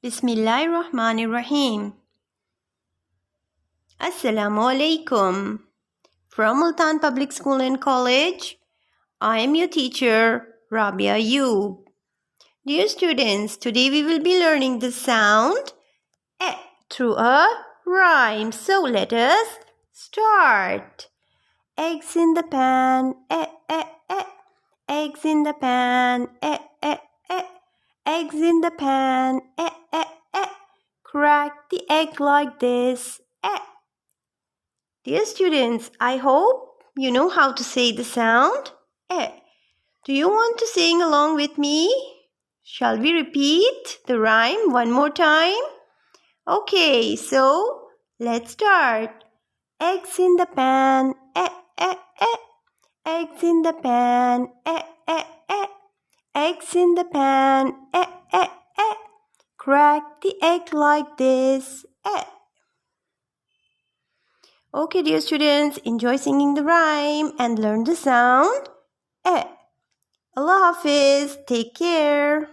Bismillahirrahmanirrahim. Assalamu alaikum. From Multan Public School and College, I am your teacher, Rabia Ayub. Dear students, today we will be learning the sound E through a rhyme. So let us start. Eggs in the pan, eggs in the pan, eggs in the pan, crack the egg like this, Dear students, I hope you know how to say the sound Do you want to sing along with me? Shall we repeat the rhyme one more time? Okay, so let's start. Eggs in the pan, eggs in the pan, eggs in the pan, crack the egg like this, Okay, dear students, enjoy singing the rhyme and learn the sound. Allah Hafiz. Take care.